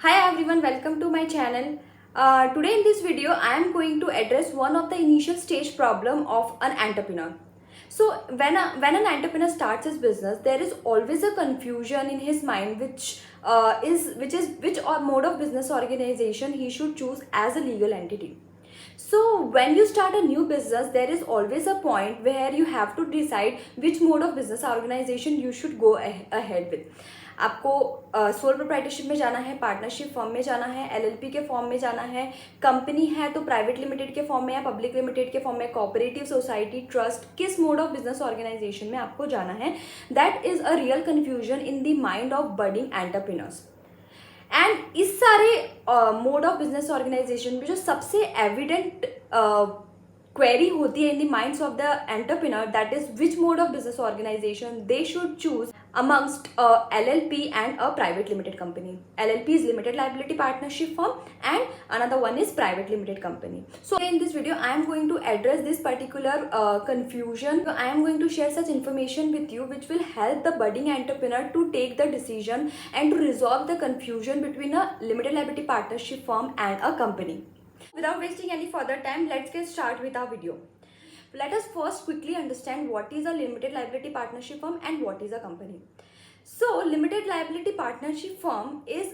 Hi everyone, welcome to my channel. Today in this video, I am going to address one of the initial stage problem of an entrepreneur. So when an entrepreneur starts his business, there is always a confusion in his mind, which mode of business organization he should choose as a legal entity. So when you start a new business, there is always a point where you have to decide which mode of business organization you should go ahead with. आपको sole proprietorship में जाना है, partnership form में जाना है, LLP के form में जाना है, कंपनी है तो प्राइवेट लिमिटेड के फॉर्म में या पब्लिक लिमिटेड के फॉर्म में, कोऑपरेटिव सोसाइटी, ट्रस्ट, किस मोड ऑफ बिजनेस ऑर्गेनाइजेशन में आपको जाना है. That is a real confusion in the mind of budding entrepreneurs. And इस सारे मोड ऑफ बिजनेस ऑर्गेनाइजेशन में जो सबसे एविडेंट क्वेरी होती है in the minds of the entrepreneur, that is which mode of business organization they should choose amongst a LLP and a private limited company. LLP is limited liability partnership firm and another one is private limited company. So in this video I am going to address this particular confusion. I am going to share such information with you which will help the budding entrepreneur to take the decision and to resolve the confusion between a limited liability partnership firm and a company. Without wasting any further time, let's get started with our video. Let us first quickly understand what is a limited liability partnership firm and what is a company. So limited liability partnership firm is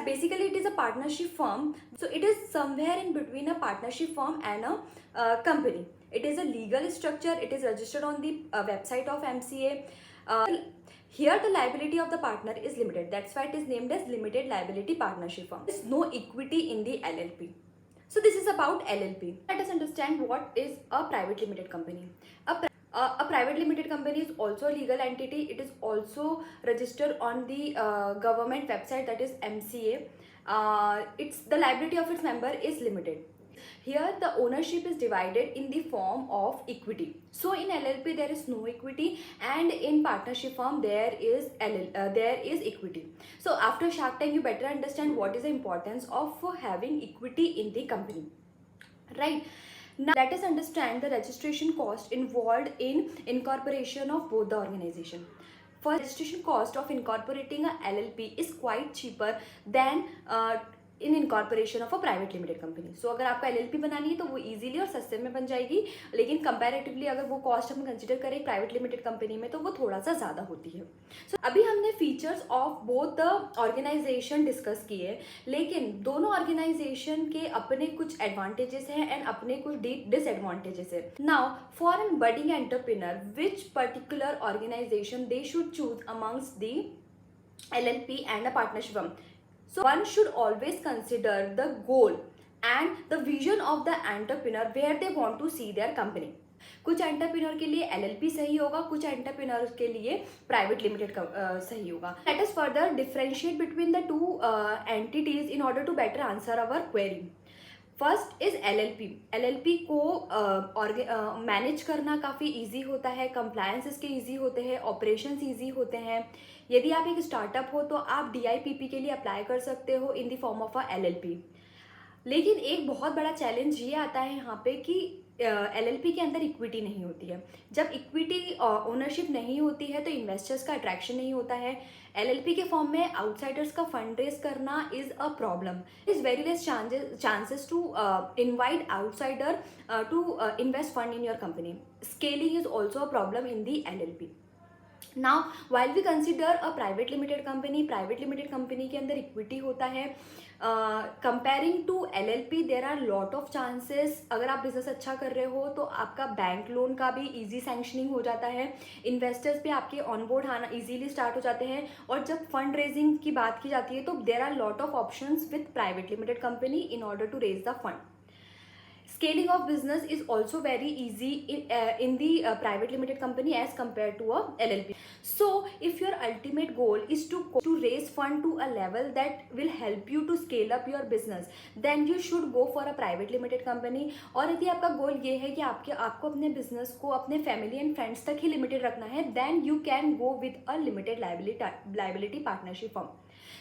basically it is a partnership firm. So it is somewhere in between a partnership firm and a company. It is a legal structure. It is registered on the website of MCA. Here the liability of the partner is limited. That's why it is named as limited liability partnership firm. There is no equity in the LLP. So this is about LLP. Let us understand what is a private limited company. A private limited company is also a legal entity. It is also registered on the government website, that is MCA. It's the liability of its member is limited. Here the ownership is divided in the form of equity. So in LLP there is no equity, and in partnership firm there is equity. So after Shark Tank you better understand what is the importance of having equity in the company, right? Now let us understand the registration cost involved in incorporation of both the organization. First, registration cost of incorporating a LLP is quite cheaper than in incorporation of a private limited company. So अगर आपको LLP बनानी है तो वो easily और सस्ते में बन जाएगी, लेकिन कंपैरेटिवली अगर वो कॉस्ट हम कंसिडर करें प्राइवेट लिमिटेड कंपनी में तो वो थोड़ा सा ज़्यादा होती है. सो अभी हमने features of both the organization discuss किए, लेकिन दोनों ऑर्गेनाइजेशन के अपने कुछ एडवांटेजेस हैं एंड अपने कुछ डिसएडवांटेजेस है. Now for an budding entrepreneur which particular organization they should choose amongst the LLP and a partnership firm. So one should always consider the goal and the vision of the entrepreneur where they want to see their company. कुछ entrepreneur के लिए LLP सही होगा, कुछ entrepreneur के लिए private limited सही होगा. Let us further differentiate between the two entities in order to better answer our query. First is LLP. LLP को मैनेज करना काफ़ी ईजी होता है, कंप्लायंस इसके ईजी होते हैं, ऑपरेशंस ईजी होते हैं. यदि आप एक स्टार्टअप हो तो आप DIPP के लिए अप्लाई कर सकते हो in the form of a LLP. लेकिन एक बहुत बड़ा चैलेंज ये आता है यहाँ पे कि LLP के अंदर इक्विटी नहीं होती है. जब इक्विटी ओनरशिप नहीं होती है तो इन्वेस्टर्स का अट्रैक्शन नहीं होता है. LLP के फॉर्म में आउटसाइडर्स का फंड रेज करना is a problem. Is very less chances to invite outsider to invest fund in your company. Scaling is also a problem in the LLP. Now while we consider a private limited company के अंदर equity होता है. Comparing to LLP there are lot of chances. अगर आप business अच्छा कर रहे हो तो आपका बैंक लोन का भी इजी सैंक्शनिंग हो जाता है, इन्वेस्टर्स भी आपके ऑन बोर्ड आना इजीली स्टार्ट हो जाते हैं. और जब फंड रेजिंग की बात की जाती है तो there are lot of options with private limited company in order to raise the fund. Scaling of business is also very easy in the private limited company as compared to a LLP. So if your ultimate goal is to raise fund to a level that will help you to scale up your business, then you should go for a private limited company. और यदि आपका गोल ये है कि आपको अपने business को अपने फैमिली एंड फ्रेंड्स तक ही लिमिटेड रखना है, then you can go with a limited liability partnership firm.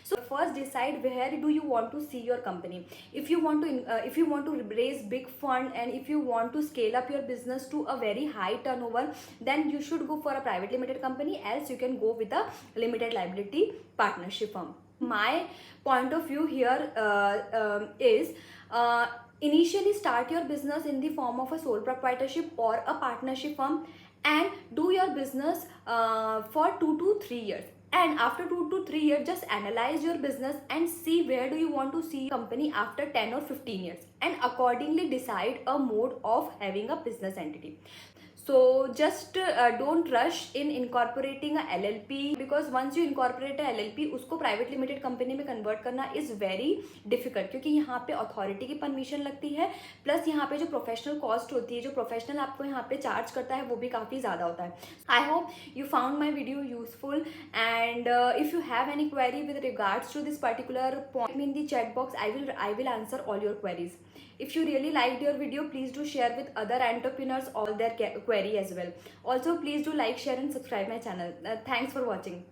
So first decide where do you want to see your company. If you want to raise big fund, and if you want to scale up your business to a very high turnover, then you should go for a private limited company, else you can go with a limited liability partnership firm. My point of view here is initially start your business in the form of a sole proprietorship or a partnership firm, and do your business for 2 to 3 years. And after 2 to 3 years, just analyze your business and see where do you want to see your company after 10 or 15 years, and accordingly decide a mode of having a business entity. So just don't rush in incorporating a LLP, because once you incorporate a LLP, उसको private limited company में convert करना is very difficult, क्योंकि यहाँ पे authority की permission लगती है, plus यहाँ पे जो प्रोफेशनल कॉस्ट होती है, जो प्रोफेशनल आपको यहाँ पे चार्ज करता है, वो भी काफ़ी ज़्यादा होता है. I hope you found my video useful, and if you have any query with regards to this particular point in the chat box, I will answer all your queries. If you really liked your video, please do share with other entrepreneurs all their query as well. Also, please do like, share and subscribe my channel. Thanks for watching.